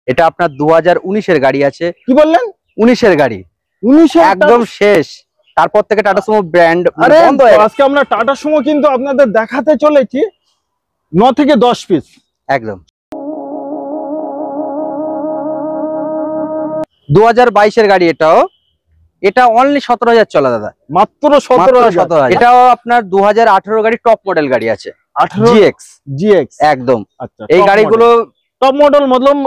এটা আপনার 2019-এর গাড়ি আছে। কি বললেন? 19-এর গাড়ি, 19-এর একদম শেষ। তারপর থেকে টাটা সুমো ব্র্যান্ড বন্ধ হয়ে গেছে। আজকে আমরা টাটা সুমো কিন্তু আপনাদের দেখাতে চলেছি 9 থেকে 10 পিস একদম। 2022-এর গাড়ি এটাও। এটা অনলি 17,000 চলা দাদা, মাত্র 17,000। এটাও আপনার 2018 গাড়ি, টপ মডেল গাড়ি আছে, 18 GX একদম। আচ্ছা, এই গাড়িগুলো টপ মডেল মতলব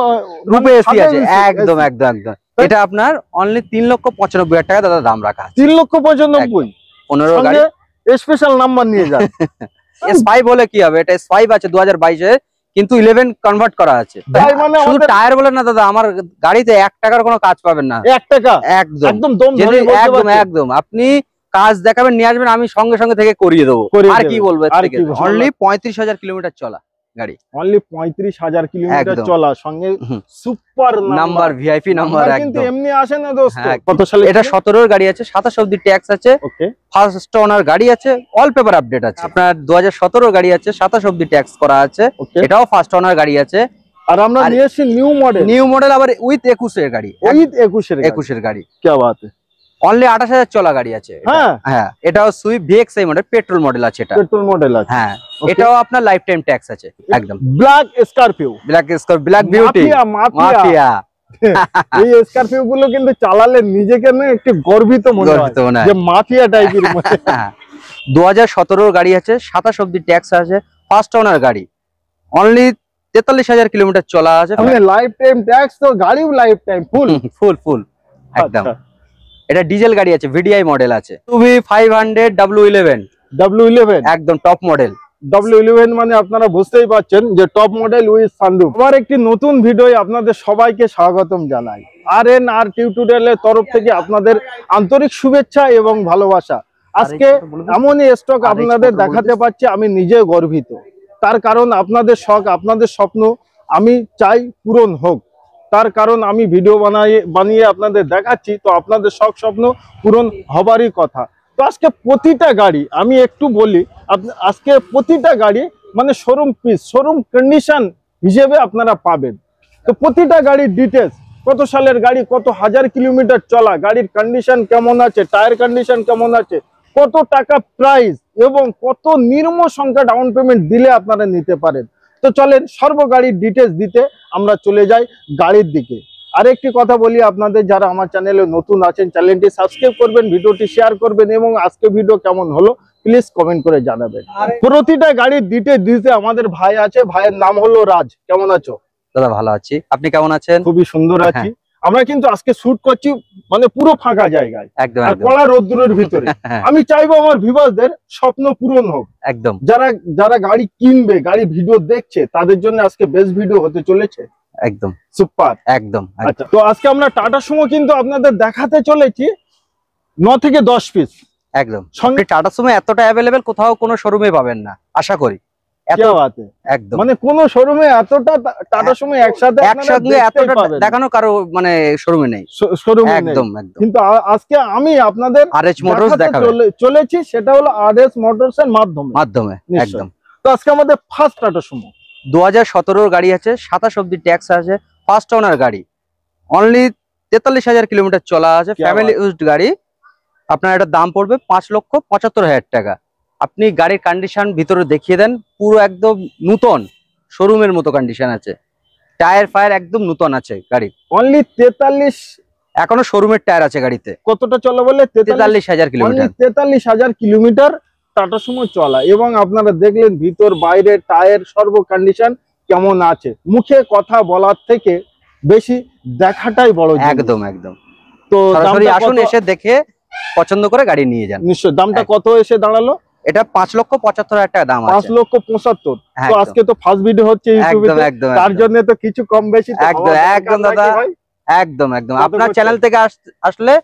রূপে এসি আছে, একদম একদম একদম। এটা আপনার অনলি 3,95,000 টাকা দাদা দাম রাখা আছে। 3,95,000 15 গাড়ি, স্পেশাল নাম্বার নিয়ে যান। S5 বলে কি হবে, এটা S5 আছে 2022-এর, কিন্তু 11 কনভার্ট করা আছে। মানে শুধু টায়ার বলে না দাদা, আমার গাড়িতে 1 টাকার কোনো কাজ পাবেন না। 1 টাকা একদম একদম দম ধরে একদম একদম। আপনি কাজ দেখাবেন, নিয়ে আসবেন, আমি সঙ্গে সঙ্গে থেকে করিয়ে দেবো। আর কি বলবো, অনলি 35,000 কিলোমিটার চলা গাড়ি, অনলি 35,000 কিলোমিটার চলা, সঙ্গে সুপার নাম্বার, ভিআইপি নাম্বার, কিন্তু এমনি আসে না দোস্ত। কত সালে এটা? 17-এর গাড়ি আছে, 27 অবধি ট্যাক্স আছে, ফার্স্ট ওনার গাড়ি আছে, অল পেপার আপডেট আছে। আপনার 2017 গাড়ি আছে, 27 অবধি ট্যাক্স করা আছে, এটাও ফার্স্ট ওনার গাড়ি আছে। আর আমরা নিয়েছি নিউ মডেল আবার উইথ 21-এর গাড়ি, উইথ 21-এর গাড়ি। কি বাত है, অনলি 28,000 চলা গাড়ি আছে। হ্যাঁ, এটাও Swift VXI model, petrol model আছে, এটা পেট্রোল মডেল আছে। হ্যাঁ, এটাও আপনার লাইফ টাইম ট্যাক্স আছে একদম। Black Scorpio, black beauty, mafia. এই স্করপিও গুলো কিন্তু চালালে নিজেকে না একটু গর্বিত মনে হয় যে মাফিয়া টাইপের মনে। 2017 গাড়ি আছে, 27 অবধি ট্যাক্স আছে, ফার্স্ট ওনার গাড়ি, অনলি 43,000 কিলোমিটার চলা আছে। লাইফ টাইম ট্যাক্স তো, গাড়িও লাইফ টাইম ফুল একদম। এটা ডিজেল গাড়ি আছে, ভিডিআই মডেল আছে, V500 W11 একদম টপ মডেল। W11 মানে আপনারা বুঝতেই পারছেন যে টপ মডেল উইথ সানরুফ। আবার একটি নতুন ভিডিও আপনাদের সবাইকে স্বাগতম জানাই। RNR টিউটোরিয়ালের তরফ থেকে আপনাদের আন্তরিক শুভেচ্ছা এবং ভালোবাসা। আজকে এমনই স্টক আপনাদের দেখাতে পাচ্ছি, আমি নিজে গর্বিত। তার কারণ আপনাদের শখ, আপনাদের স্বপ্ন আমি চাই পূরণ হোক। তার কারণ আমি ভিডিও বানিয়ে আপনাদের দেখাচ্ছি, তো আপনাদের শখ স্বপ্ন পূরণ হবারই কথা। তো আজকে প্রতিটা গাড়ি আমি একটু বলি, আজকে প্রতিটা গাড়ি মানে শোরুম পিস, শোরুম কন্ডিশন হিসেবে আপনারা পাবেন। তো প্রতিটা গাড়ির ডিটেলস, কত সালের গাড়ি, কত হাজার কিলোমিটার চলা, গাড়ির কন্ডিশন কেমন আছে, টায়ার কন্ডিশন কেমন আছে, কত টাকা প্রাইস এবং কত নিম্ন সংখ্যা ডাউন পেমেন্ট দিলে আপনারা নিতে পারেন। তো চলেন সর্ব গাড়ির ডিটেলস দিতে আমরা চলে যাই গাড়ির দিকে। আরেকটি কথা বলি আপনাদের, যারা আমার চ্যানেলে নতুন আছেন, চ্যানেলটি সাবস্ক্রাইব করবেন, ভিডিওটি শেয়ার করবেন এবং আজকে ভিডিও কেমন হলো প্লিজ কমেন্ট করে জানাবেন। প্রতিটা গাড়ির ডিটেলস দিতে আমাদের ভাই আছে, ভাইয়ের নাম হলো রাজ। কেমন আছো দাদা? ভালো আছি, আপনি কেমন আছেন? খুবই সুন্দর আছি। আমরা কিন্তু আজকে শুট করছি মানে পুরো ফাঁকা জায়গায়, একদম কড়া রোদ্দুরের ভিতরে। আমি চাইবো আমার ভিউয়ারদের স্বপ্ন পূরণ হোক। একদম, যারা গাড়ি কিনবে, গাড়ি ভিডিও দেখছে, তাদের জন্য আজকে বেস্ট ভিডিও হতে চলেছে। একদম সুপার একদম। আচ্ছা, তো আজকে আমরা টাটা সুমো কিন্তু আপনাদের দেখাতে চলেছি 9 থেকে 10 পিস একদম। সঙ্গে টাটা সুমো এতটা অ্যাভেলেবেল কোথাও কোনো শোরুমে পাবেন না, আশা করি। একদম মানে কোন শোরুমে এতটা টাটা সুমো একসাথে এতটা দেখানো কারো মানে শোরুমে নেই। একদম একদম। কিন্তু আজকে আমি আপনাদের আরএস মোটরস দেখাবো চলেছি, সেটা হলো আরএস মোটরস এর মাধ্যমে একদম। তো আজকে আমাদের ফার্স্ট টাটা সুমো 2017 গাড়ি আছে, 27 অবধি ট্যাক্স আছে, ফার্স্ট ওনার গাড়ি, অনলি 43,000 কিলোমিটার চলা আছে, ফ্যামিলি ইউজড গাড়ি। আপনার এটা দাম পড়বে 5,75,000 টাকা। আপনি গাড়ির কন্ডিশন ভিতরে দেখিয়ে দেন, পুরো একদম নতুন শোরুমের মতো কন্ডিশন আছে, টায়ার ফায়ার একদম নতুন আছে গাড়ি। অনলি 43, এখনো শোরুমের টায়ার আছে গাড়িতে। কতটা চলা বলে? 43,000 কিলোমিটার। 43,000 কিলোমিটার টাটা সুমো চলা। এবং আপনারা দেখলেন ভিতর বাইরে টায়ার সর্ব কন্ডিশন কেমন আছে। মুখে কথা বলার থেকে বেশি দেখাটাই বড়। একদম একদম। তো সরাসরি আসুন, এসে দেখে পছন্দ করে গাড়ি নিয়ে যান। নিশ্চয়। দামটা কত এসে দাঁড়ালো? এটা 5,75,000 টাকা দাম আছে। 5,75,000। তো আজকে তো ফার্স্ট ভিডিও হচ্ছে ইউটিউবে, তার জন্য তো কিছু কম বেশি একদম দাদা, একদম একদম। আপনার চ্যানেল থেকে আসলে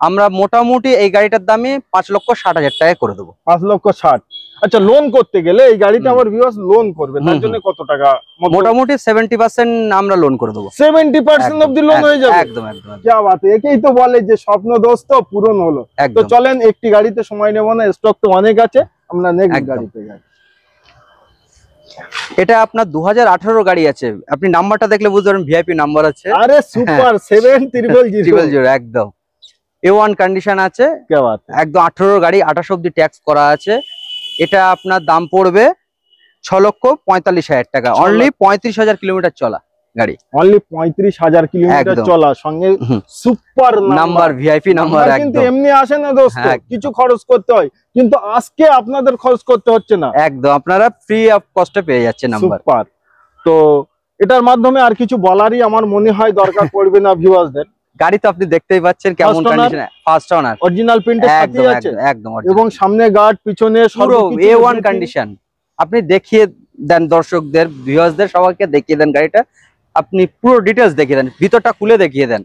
আমরা মোটামুটি এই গাড়িটার দামই 5,60,000 টাকা করে দেবো। 5,60,000। আচ্ছা, লোন করতে গেলে এই গাড়িটা আমার ভিউয়ার্স লোন করবে, তার জন্য কত টাকা? মোটামুটি 70% আমরা লোন করে দেবো। 70% অবধি লোন হয়ে যাবে? একদম একদম। কি বাত, একেই তো বলে যে স্বপ্ন দোস্ত পূরণ হলো। তো চলেন একটি গাড়িতে সময় নেব না, স্টক তো অনেক আছে, আমরা নেক্সট গাড়িতে যাই। এটা আপনার 2018 গাড়ি আছে, আপনি নাম্বারটা দেখলে বুঝতে পারবেন ভিআইপি নাম্বার আছে। আরে সুপার 7000 একদম A1 কন্ডিশন আছে, একদম 18 গাড়ি, 28 অব্দি ট্যাক্স করা আছে। এটা আপনার দাম পড়বে 6,45,000 টাকা, অনলি 35,000 কিলোমিটার চলা গাড়ি, অনলি 35,000 কিলোমিটার চলা, সঙ্গে সুপার নাম্বার, ভিআইপি নাম্বার। কিন্তু এমনি আসে না দোস্ত, কিছু খরচ করতে হয়, কিন্তু আজকে আপনাদের খরচ করতে হচ্ছে না, একদম আপনারা ফ্রি অফ কস্টে পেয়ে যাচ্ছে নাম্বার। সুপার। তো এটার মাধ্যমে আর কিছু বলারই আমার মনে হয় দরকার পড়বে না ভিউয়ারদের। গাড়ি তো আপনি দেখতেই পাচ্ছেন কেমন কন্ডিশনে, ফার্স্ট ওনার, অরিজিনাল প্রিন্টের সাথে আছে একদম, এবং সামনে গার্ড, পিছনে পুরো A1 কন্ডিশন। আপনি দেখিয়ে দেন দর্শকদের, ভিউয়ারদের সবাইকে দেখিয়ে দেন গাড়িটা, আপনি পুরো ডিটেইলস দেখিয়ে দেন, ভিতরটা খুলে দেখিয়ে দেন,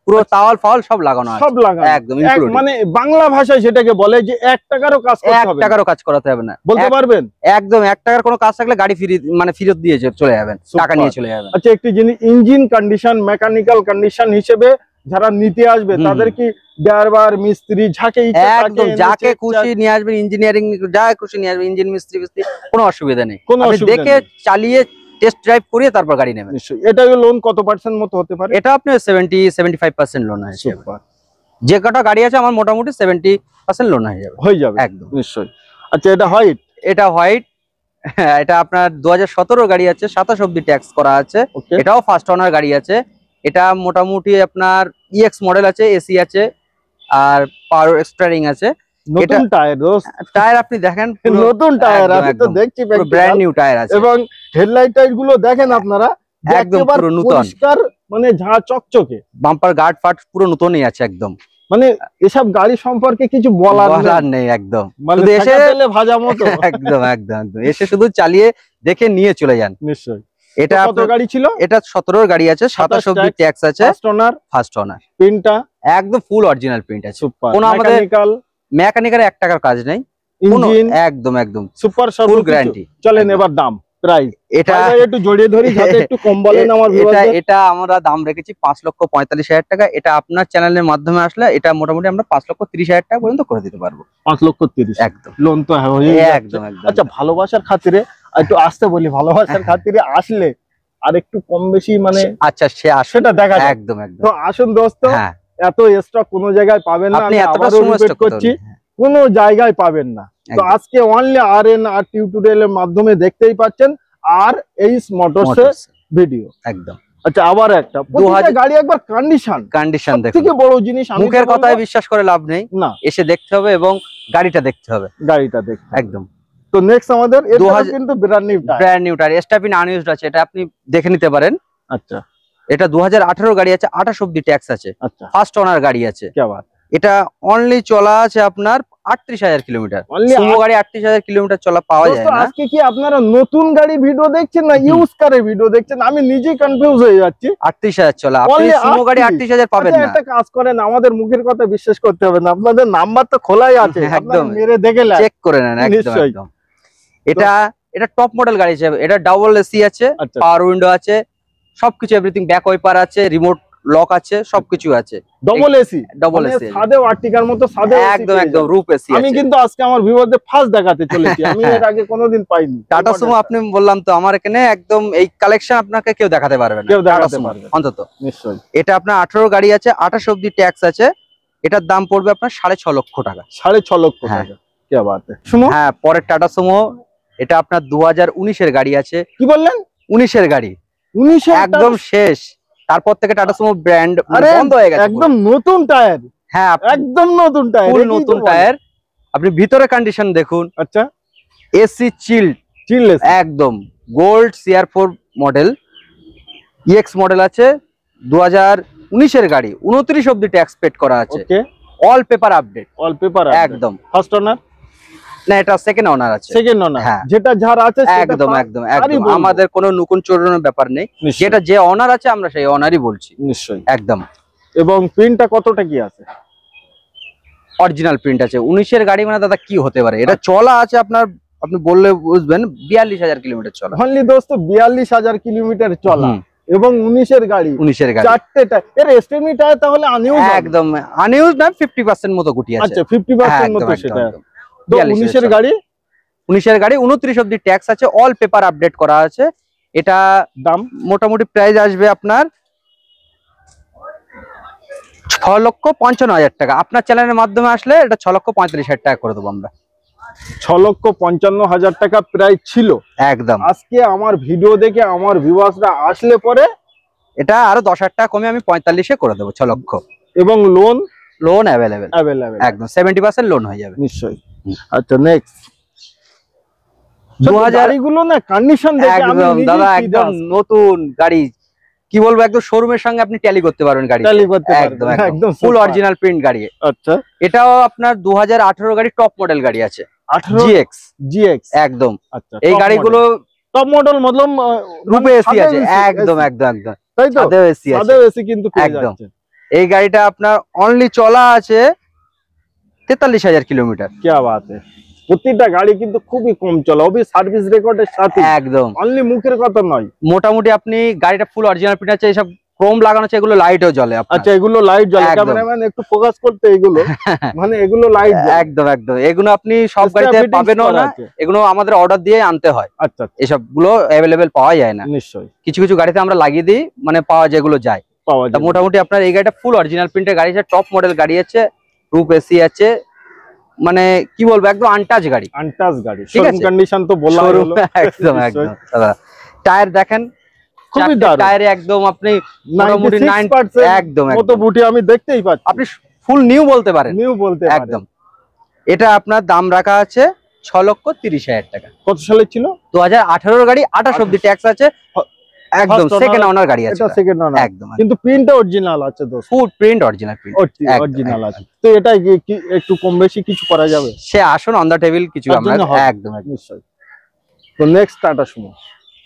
পুরো তাওয়াল ফাওয়াল সব লাগানো আছে, সব লাগানো একদম, মানে বাংলা ভাষায় সেটাকে বলে যে 1 টাকারও কাজ করতে হবে, 1 টাকারও কাজ করাতে হবে না, বলতে পারবেন? একদম 1 টাকার কোনো কাজ থাকলে গাড়ি ফ্রি, মানে ফেরত দিয়ে চলে যাবেন, টাকা নিয়ে চলে যাবেন। আচ্ছা, একটি জিনিস, ইঞ্জিন কন্ডিশন, মেকানিক্যাল কন্ডিশন হিসেবে যারা নিতে আসবে তাদের কি ড্রাইভার, মিস্ত্রি, একদম যাকে খুশি নিয়ে আসবেন, ইঞ্জিনিয়ারিং যা খুশি নিয়ে আসবেন, ইঞ্জিন মিস্ত্রি কোনো অসুবিধা নেই, দেখে চালিয়ে টেস্ট ড্রাইভ করিয়ে তারপর গাড়ি নেবেন। এটা লোন কত পার্সেন্ট মতো হতে পারে? এটা আপনার 70-75% লোন হয়ে যাবে, যে কটা গাড়ি আছে আমার মোটামুটি 70% লোন হয়ে যাবে একদম, নিশ্চয়ই। আচ্ছা, এটা হোয়াইট, এটা হোয়াইট, এটা আপনার 2017 গাড়ি আছে, 27 অব্দি ট্যাক্স করা আছে, এটাও ফার্স্ট ওনার গাড়ি আছে। এটা মোটামুটি আপনার EX মডেল আছে, এসি আছে, আর পাওয়ার স্টিয়ারিং আছে। নতুন টায়ার দোস্ত, টায়ার আপনি দেখেন নতুন টায়ার, আমি তো দেখছি পুরো ব্র্যান্ড নিউ টায়ার আছে, এবং হেডলাইট টাইট গুলো দেখেন আপনারা, একদম পুরো নতুন, পরিষ্কার, মানে ঝাঁ চকচকে, বাম্পার গার্ড ফাট পুরো নতুনই আছে একদম। মানে এসব গাড়ি সম্পর্কে কিছু বলার নেই, একদম মানে এসে ভাজা মতো, একদম একদম একদম, এসে শুধু চালিয়ে দেখে নিয়ে চলে যান। নিশ্চয়ই। এটা কত গাড়ি ছিল? এটা 17 গাড়ি আছে, 27 অব্দি ট্যাক্স আছে, ফার্স্ট ওনার, প্রিন্টটা একদম ফুল অরিজিনাল প্রিন্ট আছে, সুপার। কোনো আমাদের মেকানিক্যাল 1 টাকার কাজ নেই, ইঞ্জিন একদম একদম সুপার, ফুল গ্যারান্টি। চলেন এবার দাম, প্রাইস এটা একটু জড়িয়ে ধরি যাতে একটু কম বলেন আমার ভিউয়ারদের। এটা আমরা দাম রেখেছি 5,45,000 টাকা। এটা আপনার চ্যানেলের মাধ্যমে আসলে এটা মোটামুটি আমরা 5,30,000 টাকা পর্যন্ত করে দিতে পারবো। 5,30,000 একদম, লোন তো একদম একদম। আচ্ছা, ভালোবাসার খাতিরে একটু আসতে বলি, ভালোবাসার খাতিরে আসলে আর একটু কম বেশি, মানে আচ্ছা সেটা দেখা যায়, একদম একদম। তো আসুন দোস্ত, এত স্টক কোনো জায়গায় পাবেন না, আপনি এতটা রিপিট করছি, কোনো জায়গায় পাবেন না। তো আজকে অনলি RNR টিউটোরিয়ালের মাধ্যমে দেখতেই পাচ্ছেন আর এইচ মোটরস এর ভিডিও একদম। আচ্ছা, আবার একটা প্রত্যেকটা গাড়ি একবার কন্ডিশন দেখুন, থেকে বড় জিনিস, মুখের কথায় বিশ্বাস করে লাভ নেই, না, এসে দেখতে হবে এবং গাড়িটা দেখতে হবে, একদম। তো নেক্সট আমাদের এটা কিন্তু ব্র্যান্ড নিউ টায়ার, স্টাফিন আনইউজড আছে, এটা আপনি দেখে নিতে পারেন। আচ্ছা, এটা 2018 গাড়ি আছে, 28 অব্দি ট্যাক্স আছে, আচ্ছা, ফার্স্ট ওনার গাড়ি আছে। কি বাত, এটা অনলি চলা আছে আপনার 38,000 কিলোমিটার, সুমো গাড়ি 38,000 কিলোমিটার চলা পাওয়া যায় না। আজকে কি আপনারা নতুন গাড়ি ভিডিও দেখছেন না ইউজ কারের ভিডিও দেখছেন? আমি নিজেই কনফিউজ হয়ে যাচ্ছি। 38,000 চলা, আপনি সুমো গাড়ি 38,000 পাবেন না। একটা কাজ করেন, আমাদের মুখের কথা বিশ্বাস করতে হবে না, আপনাদের নাম্বার তো খোলাই আছে, একদম মেরে দেখে চেক করে নেন, একদম একদম। এটা টপ মডেল গাড়ি হিসেবে, এটা ডাবল এসি আছে, পাওয়ার উইন্ডো আছে, সবকিছু এভরিথিং, ব্যাক ওয়াইপার আছে, রিমোট লক আছে, সবকিছু আছে, ডবল এসি সাদে আর্টিকার মতো, সাদে একদম একদম রূপ এসি। আমি কিন্তু আজকে আমার ভিউয়ারদের ফার্স্ট দেখাতে চলেছি, আমি এর আগে কোনোদিন পাইনি। টাটা সুমো আপনি বললাম তো, আমার এখানে একদম এই কালেকশন আপনাকে কেউ দেখাতে পারবে না, অন্তত। নিশ্চয়ই। এটা আপনার 18 গাড়ি আছে, 28 অব্দি ট্যাক্স আছে, এটার দাম পড়বে আপনার 6.5 লক্ষ টাকা। 6.5 লক্ষ টাকা, কি বাত। হ্যাঁ, পরের টাটা সুমো, এটা আপনার 2019 এর গাড়ি আছে। কি বললেন? 19 এর গাড়ি, 19 একদম শেষ, তারপর থেকে টাটা সুমো ব্র্যান্ড বন্ধ হয়ে গেছে, একদম নতুন টায়ার। হ্যাঁ, একদম নতুন টায়ার, ফুল নতুন টায়ার। আপনি ভিতরে কন্ডিশন দেখুন। আচ্ছা, এসি চিললেস, একদম gold CR4 model, EX model আছে, 2019 এর গাড়ি, 29 অব্দি ট্যাক্স পেড করা আছে, অল পেপার আপডেট, একদম। ফার্স্ট ওনার না, এটা সেকেন্ড ওনার আছে, সেকেন্ড ওনার, যেটা যার আছে একদম একদম একদম, আমাদের কোনো নতুন চোরানোর ব্যাপার নেই, যেটা যে ওনার আছে আমরা সেই ওনারই বলছি, নিশ্চয়ই, একদম। এবং প্রিন্টটা কতটা কি আছে? অরিজিনাল প্রিন্ট আছে। 19 এর গাড়ি মানে দাদা কি হতে পারে, এটা চলা আছে আপনার, আপনি বললে বুঝবেন, 42,000 কিলোমিটার চলা। অনলি দোস্ত 42,000 কিলোমিটার চলা, এবং 19 এর গাড়ি, চারটে টায়ার, এর এসটিএমই টায়ার তাহলে আনইউজ, একদম আনইউজ না, 50% মতো গুটি আছে। আচ্ছা, 50% মতো সেটা। তো 19 এর গাড়ি 19-এর গাড়ি, 29 অব্দি ট্যাক্স আছে, অল পেপার আপডেট করা আছে। এটা দাম মোটামুটি প্রাইস আসবে আপনার 6,55,000 টাকা। আপনার চ্যানেলের মাধ্যমে আসলে এটা 6,45,000 টাকা করে দেবো আমরা। 6,55,000 টাকা প্রাইস ছিল একদম। আজকে আমার ভিডিও দেখে আমার ভিউয়ার্সরা আসলে পরে এটা আরো 10,000 টাকা কমে আমি 45-এ করে দেবো 6 লক্ষ। এবং লোন অ্যাভেলেবেল একদম 70% লোন হয়ে যাবে নিশ্চয়ই। আচ্ছা নেক্সট 2000 গাড়িগুলো না কন্ডিশন দেখে আমি একদম নিজেই দাদা, ফিদা একদম নতুন গাড়ি, কি বলবো, একদম শোরুমের সঙ্গে আপনি ট্যালি করতে পারবেন গাড়ি, ট্যালি করতে একদম পারবেন, একদম একদম ফুল super। অরিজিনাল প্রিন্ট গাড়ি। আচ্ছা এটাও আপনার 2018 গাড়ি, টপ মডেল গাড়ি আছে, 18 জিএক্স জিএক্স একদম। আচ্ছা এই গাড়িগুলো টপ মডেল মতলব রূপে এসি আছে, একদম একদম একদম তাই তো সাদা এসি আছে, সাদা এসি কিন্তু পেয়ে একদম। যাচ্ছেন। এই গাড়িটা আপনার অনলি চলা আছে 43,000 কিলোমিটার। কি বাত है, প্রতিটা গাড়ি কিন্তু খুবই কম চলা, ওবি সার্ভিস রেকর্ডের সাথে, একদম অনলি মুখের কথা নয়। মোটামুটি আপনি গাড়িটা ফুল অরিজিনাল প্রিন্ট আছে, এইসব ক্রোম লাগানো আছে, এগুলো লাইটও জ্বলে আপনার। আচ্ছা এগুলো লাইট জ্বলে, একদম। ক্যামেরাম্যান একটু ফোকাস করতে, এগুলো মানে এগুলো লাইট জ্বলে একদম একদম এগুলো আপনি সব গাড়িতে পাবেনও না, এগুলো আমাদের অর্ডার দিয়ে আনতে হয়। আচ্ছা এসব গুলো অ্যাভেলেবেল পাওয়া যায় না, নিশ্চয়ই কিছু কিছু গাড়িতে আমরা লাগিয়ে দিই, মানে পাওয়া যেগুলো যায়। পাওয়া তা যায়। মোটামুটি আপনার এই গাড়িটা ফুল অরিজিনাল প্রিন্টের গাড়ি আছে, টপ মডেল গাড়ি আছে, রূপ এসি আছে, মানে কি বলবো একদম আনটাচ গাড়ি, আনটাচ গাড়ি, ঠিক শোরুম আছে? কন্ডিশন তো বলা হলো। একদম একদম দাদা। টায়ার দেখেন, খুবই দারুণ। টায়ারে একদম আপনি মোটামুটি 96% একদম মতো বুটি আমি দেখতেই পাচ্ছি, আপনি ফুল নিউ বলতে পারেন, নিউ বলতে পারেন। একদম। এটা আপনার দাম রাখা আছে 6,30,000 টাকা। কত সালে ছিল? 2018 গাড়ি, 28 অব্দি ট্যাক্স আছে, একদম First সেকেন্ড owner, ওনার গাড়ি আছে, এটা সেকেন্ড ওনার, একদম কিন্তু প্রিন্টটা অরিজিনাল আছে দোস্ত, ফুল প্রিন্ট অরিজিনাল প্রিন্ট অরিজিনাল আছে। তো এটা কি একটু কম বেশি কিছু করা যাবে? সে আসুন অন দা টেবিল কিছু তার আমরা জন্য হবে। একদম নিশ্চয়ই। তো next tata Sumo,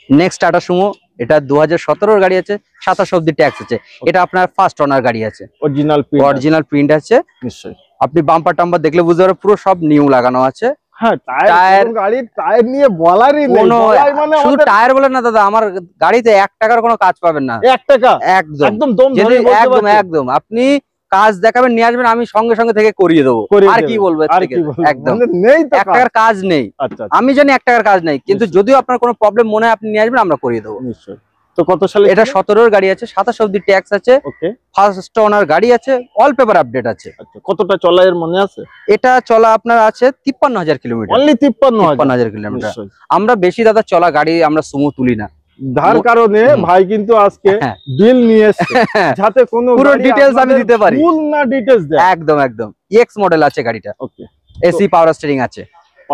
next tata Sumo, এটা 2017 গাড়ি আছে, 27 অব্দি ট্যাক্স আছে, এটা আপনার ফার্স্ট ওনার গাড়ি আছে, অরিজিনাল প্রিন্ট আছে। নিশ্চয়ই আপনি বাম্পার টাম্পার দেখলে বুঝতে পারবেন পুরো সব নিউ লাগানো আছে। হ্যাঁ টায়ার, গাড়ির টায়ার নিয়ে বলারই নেই, বলাই মানে শুধু আমাদের টায়ার বলেন না দাদা, আমার গাড়িতে 1 টাকার কোনো কাজ পাবেন না, 1 টাকা একদম একদম দম যদি ধরে বলতে একদম পারছি। একদম আপনি কাজ দেখাবেন নিয়ে আসবেন, আমি সঙ্গে সঙ্গে থেকে করিয়ে দেবো, করিয়ে আর দেবে। কি বলবো এর আর থেকে? কি বলবো? একদম মানে নেই তো 1 টাকার কাজ নেই, আচ্ছা আমি জানি 1 টাকার কাজ নেই, কিন্তু নিশ্চয়ই। যদিও আপনার কোনো প্রবলেম মনে হয় আপনি নিয়ে আসবেন, আমরা করিয়ে দেবো। নিশ্চয়ই। তো কত সালে এটা 17 গাড়ি আছে, 27 অব্দি ট্যাক্স আছে, ওকে ফার্স্ট ওনার গাড়ি আছে, অল পেপার আপডেট আছে। আচ্ছা কতটা চলা এর মনে আছে? এটা চলা আপনার আছে 53,000 কিলোমিটার, অনলি 53,000 53,000 কিলোমিটার। নিশ্চয়ই। আমরা বেশি দাদা চলা গাড়ি আমরা সুমো তুলি না, যার কারণে ভাই কিন্তু আজকে হ্যাঁ। বিল নিয়ে এসেছে, যাতে কোনো পুরো গাড়ি ডিটেইলস আমি আপনাদের দিতে পারি, ফুল না ডিটেইলস দেয়। একদম একদম এক্স মডেল আছে গাড়িটা, ওকে এসি পাওয়ার স্টিয়ারিং আছে,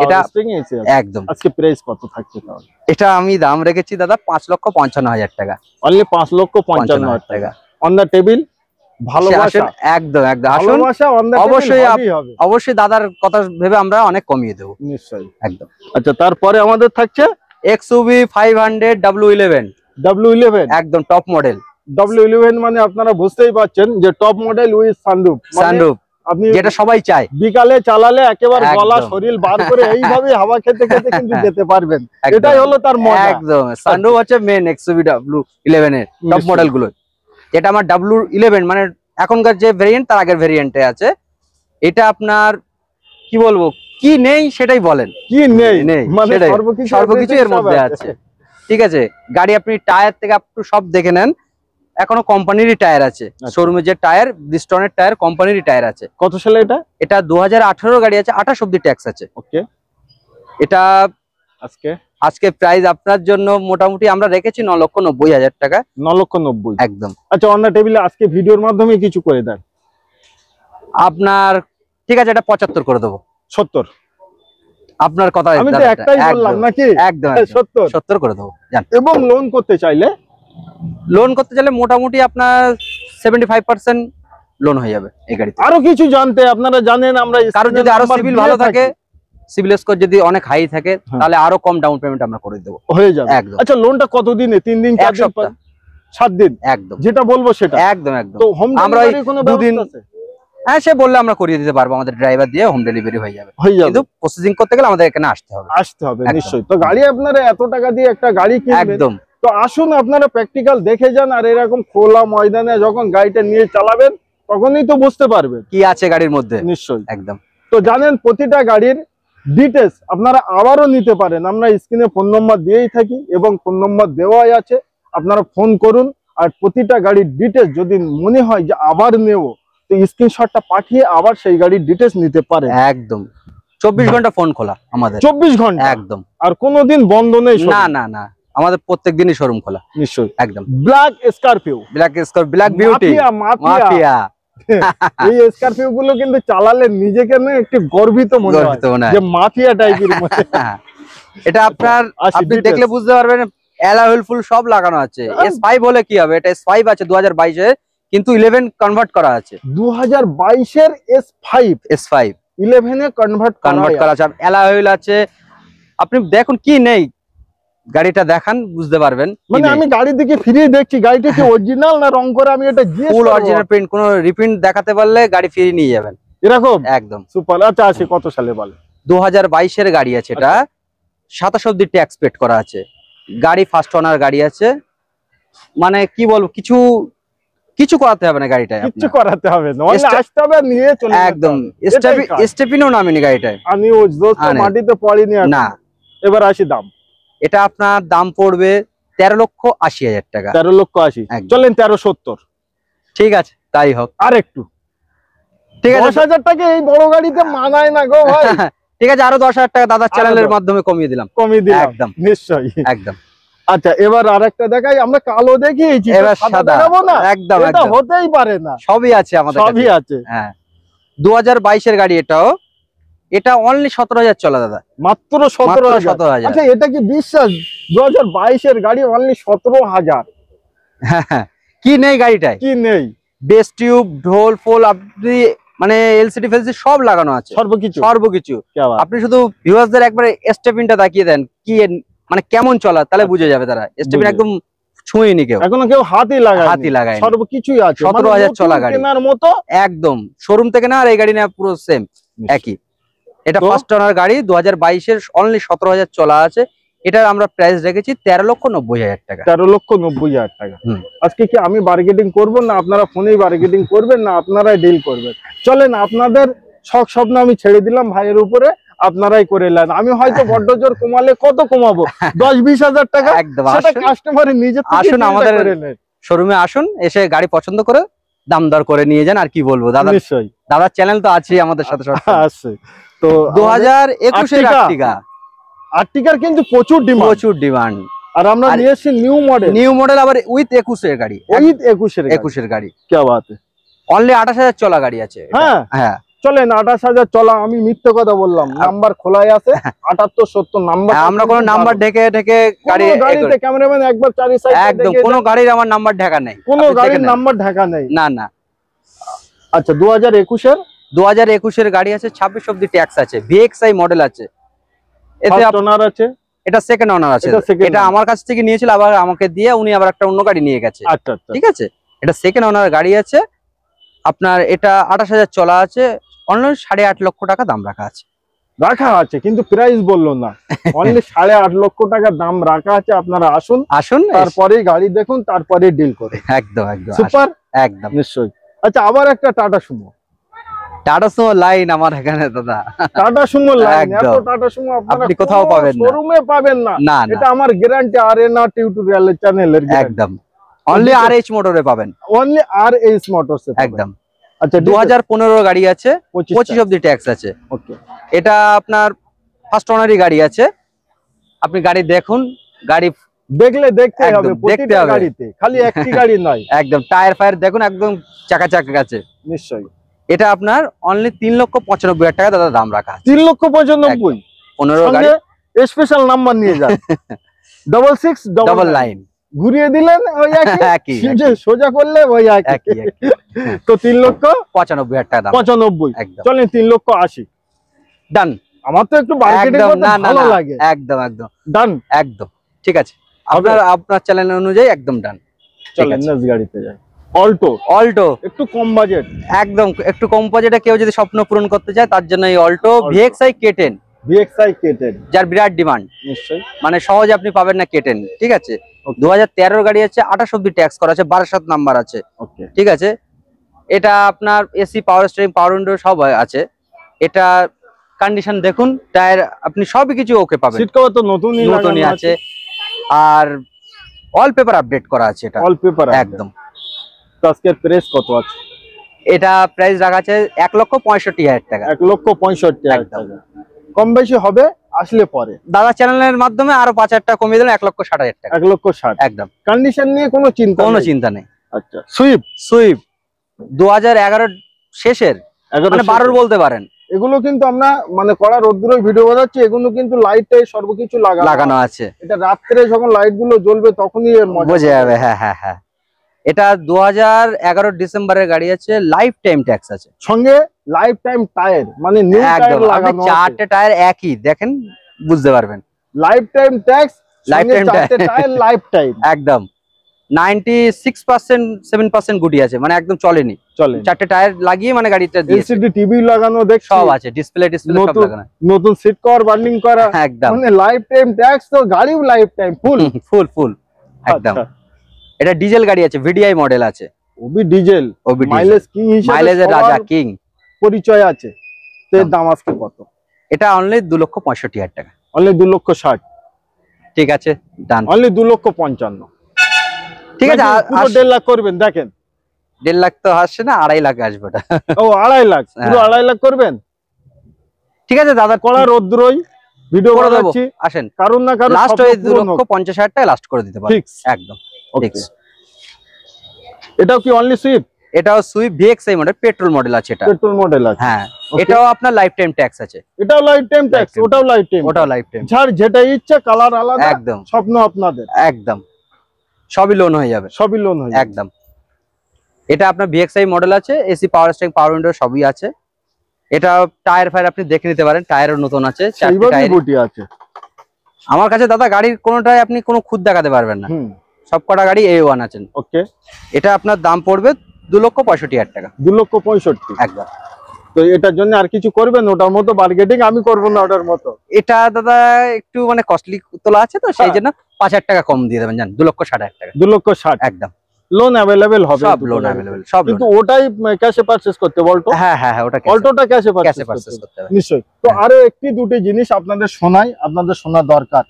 এটা একদম। আজকে প্রাইস কত থাকছে তাহলে? এটা আমি দাম রেখেছি দাদা 5,55,000 টাকা, অনলি 5,55,000 টাকা অন দা টেবিল। ভালোবাসা একদম একদম আসুন, ভালোবাসা অন দা অবশ্যই টেবিল হবে। অবশ্যই দাদার কথা ভেবে আমরা অনেক কমিয়ে দেবো, নিশ্চয়ই একদম। আচ্ছা তারপরে আমাদের থাকছে XUV 500 W11, W11 একদম টপ মডেল, W11 মানে আপনারা বুঝতেই পারছেন যে top model with sunroof, sunroof আপনি যেটা সবাই চায়, বিকালে চালালে একেবারে একদম। গলা শরীর বার করে এইভাবে হাওয়া খেতে খেতে কিন্তু যেতে পারবেন, একদম। এটাই হলো তার মজা। একদম সানরুফ হচ্ছে মেন XUV W11 এর টপ নিশ্চয়ই। মডেল গুলো, যেটা আমার W11 মানে এখনকার যে ভেরিয়েন্ট তার আগের ভেরিয়েন্টে আছে। এটা আপনার কি বলবো, কি নেই সেটাই বলেন, কি নেই নেই মানে সেটাই, সর্বকিছু সর্বকিছু এর সব মধ্যে আছে, ঠিক আছে। গাড়ি আপনি টায়ার থেকে আপ টু সব দেখে নেন, এখনো কোম্পানিরই টায়ার আছে, শোরুমে যে টায়ার ব্রিজস্টনের টায়ার কোম্পানিরই টায়ার আছে। কত সালে এটা? এটা 2018 গাড়ি আছে, 28 অব্দি ট্যাক্স আছে। ওকে এটা আজকে প্রাইস আপনার জন্য মোটামুটি আমরা রেখেছি 9,90,000 টাকা, 9,90,000 একদম। আচ্ছা অন দা টেবিলে আজকে ভিডিওর মাধ্যমে কিছু করে দেন আপনার ঠিক আছে, এটা 75 করে দেবো। 70 আপনার কথা, আমি তো একটাই বললাম নাকি? একদম 70 করে দেবো। এবং লোন করতে চাইলে, লোন করতে চাইলে মোটামুটি আপনার 75% লোন হয়ে যাবে এই গাড়িতে। আরো কিছু জানতে আপনারা জানেন, আমরা কারণ যদি আরো সিভিল ভালো থাকে, সিভিল স্কোর যদি অনেক হাই থাকে, তাহলে আরো কম ডাউন পেমেন্ট আমরা করে দেবো, হয়ে যাবে একদম। আচ্ছা লোনটা কত দিনে? 3 দিন 4 দিন 7 দিন, একদম যেটা বলবো সেটা একদম একদম। তো হোম আমরা ডেলিভারি কোনো ব্যবস্থা আছে? হ্যাঁ সে বললে আমরা করিয়ে দিতে পারবো, আমাদের ড্রাইভার দিয়ে হোম ডেলিভারি হয়ে যাবে, কিন্তু প্রসেসিং করতে গেলে আমাদের এখানে আসতে হবে। নিশ্চয়ই। তো গাড়ি আপনারা এত টাকা দিয়ে একটা গাড়ি কিনবেন, একদম। তো আসুন আপনারা প্র্যাকটিক্যাল দেখে যান, আর এরকম খোলা ময়দানে যখন গাড়িটা নিয়ে চালাবেন তখনই তো বুঝতে পারবেন কি আছে গাড়ির মধ্যে, নিশ্চয়ই। একদম। তো জানেন প্রতিটা গাড়ির ডিটেলস আপনারা আবারও নিতে পারেন। আমরা স্ক্রিনে ফোন নম্বর দিয়েই থাকি এবং ফোন নম্বর দেওয়াই আছে, আপনারা ফোন করুন। আর প্রতিটা গাড়ির ডিটেলস যদি মনে হয় যে আবার নেব, তো স্ক্রিনশটটা পাঠিয়ে আবার সেই গাড়ির ডিটেলস নিতে পারেন। একদম 24 ঘন্টা ফোন খোলা আমাদের, 24 ঘন্টা একদম। আর কোনোদিন বন্ধ নেই? না না না, আমাদের প্রত্যেক দিনই শোরুম খোলা। নিশ্চয়ই। একদম। Black Scorpio, black beauty, mafia. এই স্করপিও গুলো কিন্তু চালালে নিজেকে না একটু গর্বিত মনে হয় যে মাফিয়া টাইপের মনে। এটা আপনার আপনি দেখলে বুঝতে পারবেন, অ্যালয় ফুল সব লাগানো আছে। S5 বলে কি হবে, এটা S5 আছে 2022 এর, কিন্তু 11 কনভার্ট করা আছে। 2022 এর S5 11 এ কনভার্ট করা আছে। অ্যালয় হুইল আছে। আপনি দেখুন কি নেই, গাড়িটা দেখান বুঝতে পারবেন। মানে আমি গাড়ির দিকে ফিরে দেখছি, গাড়িটা কি অরিজিনাল না রং করা, আমি এটা জিজ্ঞেস করব। ফুল অরিজিনাল প্রিন্ট, কোনো রিপ্রিন্ট দেখাতে পারলে গাড়ি ফিরে নিয়ে যাবেন এরকম। একদম সুপার। আচ্ছা আছে কত সালে বলে? 2022 এর গাড়ি আছে এটা। 27 অবধি ট্যাক্স পেড করা আছে। গাড়ি ফার্স্ট ওনার গাড়ি আছে। মানে কি বলবো, কিছু করাতে হবে না গাড়িটায়, কিছু করাতে হবে না, অনলি আসতে হবে নিয়ে চলে একদম। স্টেপিনও নামেনি গাড়িটায়, আমি ওই দোস্ত মাটিতে পড়িনি না। এবার আসি দাম। এটা আপনার দাম পড়বে 13,80,000 টাকা। 13,80,000। চলেন 13,70। ঠিক আছে, তাই হোক। আর একটু ঠিক আছে, 10,000 টাকা এই বড় গাড়িতে মানায় না গো ভাই। ঠিক আছে, আরো 10,000 টাকা দাদার চ্যানেলের মাধ্যমে কমিয়ে দিলাম। একদম নিশ্চয়ই, একদম। আচ্ছা এবার আরেকটা দেখাই। আমরা কালো দেখিয়েছি, এবার সাদা দেখাবো না? একদম, এটা হতেই পারে না, সবই আছে আমাদের কাছে, সবই আছে। হ্যাঁ 2022 এর গাড়ি এটাও। এটা অনলি 17,000 চলা দাদা, মাত্র 17,000। 17,000। আচ্ছা এটা কি বিশ্বাস? 2022 এর গাড়ি অনলি 17,000। কি নেই গাড়িটায়? কি নেই? বেস টিউব, ঢোল ফোল, আপনি মানে এলসিডি ফেলসিডি সব লাগানো আছে, সর্বকিছু। আপনি শুধু ভিউয়ারদের একবার স্টেপিনটা দেখিয়ে দেন, কি মানে কেমন চলা, তাহলে বুঝে যাবে তারা। স্টেপিন একদম ছুঁইনি কেউ, এখনো কেউ হাতই লাগায়, সর্বকিছুই আছে। 17,000 চলা গাড়ি কেনার মতো, একদম শোরুম থেকে না। আর এই গাড়ি না পুরো সেম একই। এটা ফার্স্ট ওনার গাড়ি, 2022 এর অনলি 17,000 চলা আছে। এটার আমরা প্রাইস রেখেছি 13,90,000 টাকা। 13,90,000 টাকা। আজকে কি আমি বার্গেটিং করবো না আপনারা ফোনেই বার্গেটিং করবেন, না আপনারাই ডিল করবেন? চলেন, আপনাদের শখ স্বপ্ন আমি ছেড়ে দিলাম ভাইয়ের উপরে, আপনারাই করে নেন। আমি হয়তো বড্ড জোর কমালে কত কমাবো, 10-20,000 টাকা। একদম, সেটা কাস্টমারের নিজে আসুন আমাদের শোরুমে, আসুন, এসে গাড়ি পছন্দ করে দাম দর করে নিয়ে যান। আর কি বলবো দাদা, নিশ্চয়ই দাদার চ্যানেল তো আছে আমাদের সাথে আছে। তো 2021 এর আর্টিকার কিন্তু প্রচুর ডিমান্ড। আর আমরা নিয়ে এসেছি নিউ মডেল, আবার উইথ 21 এর গাড়ি, 21 এর গাড়ি। কি বাত, অনলি 28,000 চলা গাড়ি আছে। হ্যাঁ চলেন, 28,000 চলা। আমি মিথ্যে কথা বললাম, নাম্বার খোলাই আছে 78-70 নাম্বার। আমরা কোনো নাম্বার ঢেকে গাড়িতে ক্যামেরাম্যান একবার চারি সাইড একদম, কোনো গাড়ির আমার নাম্বার ঢাকা নেই, কোনো গাড়ির নাম্বার ঢাকা নেই, না না। আচ্ছা 2021 এর গাড়ি আছে, 26 অবধি ট্যাক্স আছে, VXI মডেল আছে। এতে ওনার আছে, এটা সেকেন্ড ওনার আছে। এটা আমার কাছ থেকে নিয়েছিল, আবার আমাকে দিয়ে উনি আবার একটা অন্য গাড়ি নিয়ে গেছে। আচ্ছা ঠিক আছে, এটা সেকেন্ড ওনার গাড়ি আছে আপনার। এটা 28,000 চলা আছে, অনলি 8.5 লক্ষ টাকা দাম রাখা আছে, কিন্তু প্রাইস বললো না। অনলি 8.5 লক্ষ টাকা দাম রাখা আছে। আপনারা আসুন, তারপরে গাড়ি দেখুন, তারপরে ডিল করুন। একদম সুপার, একদম নিশ্চয়ই। আচ্ছা আবার একটা টাটা সুমো লাইন আমার এখানে দাদা, টাটা সুমো লাইন। এত টাটা সুমো আপনি কোথাও পাবেন না, শোরুমে পাবেন না। এটা আমার গ্যারান্টি, আরেনা টিউটোরিয়াল চ্যানেলের একদম। অনলি RH মোটরে পাবেন, অনলি RH মোটরস একদম। আচ্ছা 2015 গাড়ি আছে, 25 অবধি ট্যাক্স আছে। ওকে, এটা আপনার ফার্স্ট ওনারই গাড়ি আছে। আপনি গাড়ি দেখুন, গাড়ি দেখলে দেখতে হবে, প্রতিটা গাড়িতে খালি একটি গাড়ি নয়। একদম টায়ার ফায়ার দেখুন, একদম চাকা আছে নিশ্চয়ই। এটা আপনার অনলি 3,95,000 টাকা দাদা দাম রাখা। 3,95,000 15 গাড়ি, স্পেশাল নাম্বার নিয়ে যান 6699 ঘুরিয়ে দিলেন ওই একই, সোজা করলে ওই একই। তো 3,95,000 টাকা দাম, 95। চলেন 3,80,000 ডান। আমার তো একটু বার্গেটিং করতে ভালো লাগে। একদম ডান, একদম ঠিক আছে। আপনার চ্যানেল অনুযায়ী একদম ডান। চলেন নেক্সট গাড়িতে যাই। অল্টো একটু কম বাজেট, একদম একটু কম বাজেটে কেউ যদি স্বপ্ন পূরণ করতে চায় তার জন্য এই অল্টো VXI K10, যার বিরাট ডিমান্ড। নিশ্চয়ই, মানে সহজে আপনি পাবেন না K10। ঠিক আছে, 2013 গাড়ি আছে, 28 অবধি ট্যাক্স করা আছে, 62 নাম্বার আছে। ঠিক আছে, এটা আপনার এসি, পাওয়ার স্টিয়ারিং, পাওয়ার উইন্ডো সব আছে। এটা কন্ডিশন দেখুন, টায়ার আপনি সবই কিছু ওকে পাবেন। সিট কভার তো নতুনই নতুনই আছে, আর অল পেপার আপডেট করা আছে এটা। অল পেপার একদম। তো আজকের প্রাইস কত আছে? এটা প্রাইস রাখা আছে 1,65,000 টাকা। 1,65,000 টাকা। কম বেশি হবে আসলে পরে। দাদা চ্যানেলের মাধ্যমে আরো 5,000 টাকা কমিয়ে দিলাম, 1,60,000 টাকা। 1,60,000 একদম। কন্ডিশন নিয়ে কোনো চিন্তা নেই। আচ্ছা, সুইফট 2011 শেষের, মানে 12 বলতে পারেন। এগুলো কিন্তু আমরা মানে কড়া রোদ্দুরে ভিডিও বানাচ্ছি, এগুলো কিন্তু লাইটে সর্বকিছু লাগানো আছে। এটা রাত্রে যখন লাইট গুলো জ্বলবে তখনই এর মজা বোঝা যাবে। হ্যাঁ হ্যাঁ হ্যাঁ। এটা 2011 ডিসেম্বরের গাড়ি আছে, লাইফ টাইম ট্যাক্স আছে সঙ্গে, লাইফ টাইম টায়ার, মানে নিউ টায়ার লাগানো আছে। চারটে টায়ার একই, দেখেন বুঝতে পারবেন। Life time tax, life time tyre, life time একদম। 96% 7% গুটি আছে, মানে একদম চলেনি। চারটে টায়ার লাগিয়ে মানে গাড়িটা দিয়েছে। এলসিডি টিভি লাগানো, দেখ সব আছে, ডিসপ্লে সব লাগানো। নতুন সিট কভার বার্নিং করা, একদম। মানে লাইফ টাইম ট্যাক্স, তো গাড়িও লাইফ টাইম ফুল একদম। এটা ডিজেল গাড়ি আছে, ভিডিআই মডেল আছে। ওবি ডিজেল, মাইলেজ কিং হিসেবে, মাইলেজের রাজা কিং পরিচয় আছে। তো এর দাম আজকে কত? এটা অনলি 2,65,000 টাকা। অনলি 2,60,000। ঠিক আছে, ডান। অনলি 2,55,000। ঠিক আছে, পুরো 1.5 লাখ করবেন। দেখেন 1.5 লাখ তো আসছে না, 2.5 লাখ আসবে। ও 2.5 লাখ, পুরো 2.5 লাখ করবেন। ঠিক আছে দাদা, কড়া রোদ্দুরই ভিডিও করে দেবো, আসেন। কারণ না কারণ লাস্ট ওই 2,50,000 টাকা লাস্ট করে দিতে পারবো। ফিক্স, একদম ফিক্স। এটাও কি অনলি সুইফট? এটাও Swift VXI model, petrol model আছে। এটা পেট্রোল মডেল আছে। হ্যাঁ, এটাও আপনার লাইফ টাইম ট্যাক্স আছে। এটাও লাইফ টাইম ট্যাক্স, ওটাও লাইফ টাইম, ওটাও লাইফ টাইম। যার যেটা ইচ্ছা, কালার আলাদা, একদম স্বপ্ন আপনাদের। একদম, সবই লোন হয়ে যাবে। সবই লোন হয়ে যাবে একদম। এটা আপনার ভিএক্সআই মডেল আছে, এসি পাওয়ার স্টিয়ারিং, পাওয়ার উইন্ডো সবই আছে। এটা টায়ার ফায়ার আপনি দেখে নিতে পারেন, টায়ারও নতুন আছে, চারটি টায়ার আছে আমার কাছে। দাদা গাড়ির কোনোটাই আপনি কোনো খুদ দেখাতে পারবেন না, সবকটা গাড়ি A1 আছেন। ওকে। এটা আপনার দাম পড়বে 2,65,000 টাকা। 2,65,000 একদম। তো এটার জন্য আর কিছু করবেন? ওটার মতো মার্কেটিং আমি করবো না ওটার মতো? এটা দাদা একটু মানে কস্টলি তোলা আছে, তো সেই জন্য 5,000 টাকা কম দিয়ে দেবেন, জান 2,60,000 টাকা। 2,60,000 একদম। লোন অ্যাভেলেবেল হবে, সব লোন অ্যাভেলেবেল, সব। কিন্তু ওটাই ক্যাশে পারচেজ করতে বলতো? হ্যাঁ হ্যাঁ হ্যাঁ, ওটা অল্টোটা ক্যাশে পারচেজ করতে হবে নিশ্চয়ই। তো আরো একটি দুটি জিনিস আপনাদের শোনাই, আপনাদের শোনা দরকার।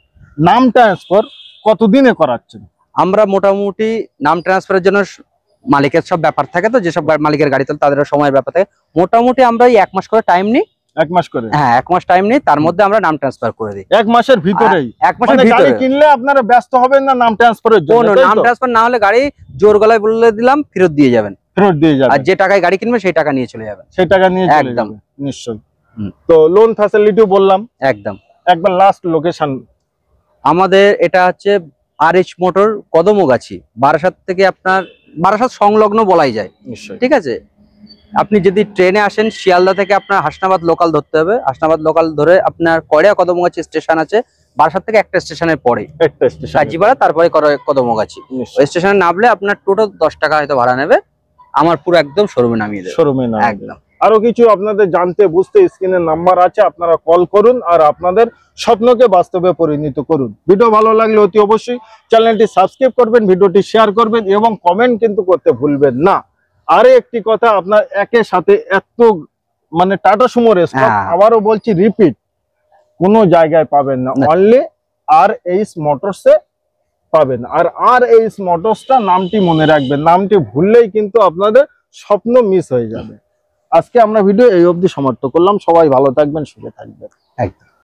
নাম ট্রান্সফার কতদিনে করাচ্ছেন? আমরা মোটামুটি নাম ট্রান্সফারের জন্য মালিকের সব ব্যাপার থাকে, তো যেসব মালিকের গাড়ি চলে তাদের সময়ের ব্যাপার থাকে। মোটামুটি আমরা 1 মাস করে টাইম নিই। 1 মাস করে? হ্যাঁ, 1 মাস টাইম নিই, তার মধ্যে আমরা নাম ট্রান্সফার করে দিই। 1 মাসের ভিতরেই? 1 মাসের ভিতরে। গাড়ি কিনলে আপনারা ব্যস্ত হবেন না নাম ট্রান্সফারের জন্য? নাম ট্রান্সফার না হলে গাড়ি জোর গলায় বলে দিলাম, ফেরত দিয়ে যাবেন। ফেরত দিয়ে যাবেন, আর যে টাকায় গাড়ি কিনবে সেই টাকা নিয়ে চলে যাবেন। সেই টাকা নিয়ে চলে যাবেন নিশ্চয়ই। তো লোন ফ্যাসিলিটিও বললাম। একদম। একবার লাস্ট লোকেশন আমাদের এটা হচ্ছে RH মোটর, কদমগাছি, বারাসাত থেকে আপনার বারাসাত সংলগ্ন বলাই যায়। নিশ্চয়ই। ঠিক আছে, আপনি যদি ট্রেনে আসেন শিয়ালদা থেকে আপনার হাসনাবাদ লোকাল ধরতে হবে। হাসনাবাদ লোকাল ধরে আপনার কড়িয়া কদমগাছি স্টেশন আছে, বারাসাত থেকে একটা স্টেশনের পরে একটা স্টেশন কাজীপাড়া, তারপরে কদমগাছি। ওই স্টেশনে নামলে আপনার টোটাল 10 টাকা হয়তো ভাড়া নেবে, আমার পুরো একদম শোরুমে নামিয়ে দেবে। শোরুমে নামিয়ে একদম। আরো কিছু আপনাদের জানতে বুঝতে স্ক্রিনের নাম্বার আছে, আপনারা কল করুন আর আপনাদের স্বপ্নকে বাস্তবে পরিণত করুন। ভিডিও ভালো লাগলে অতি অবশ্যই চ্যানেলটি সাবস্ক্রাইব করবেন, ভিডিওটি শেয়ার করবেন এবং কমেন্ট কিন্তু করতে ভুলবেন না। আরে একটি কথা, আপনার একের সাথে এত মানে টাটা সুমো স্টক, আবারও বলছি রিপিট, কোনো জায়গায় পাবেন না, অনলি RH মোটরসে পাবেন। আর RH মোটরসটা নামটি মনে রাখবেন, নামটি ভুললেই কিন্তু আপনাদের স্বপ্ন মিস হয়ে যাবে। আজকে আমরা ভিডিও এই অবধি সমাপ্ত করলাম। সবাই ভালো থাকবেন, সুখে থাকবেন। একদম।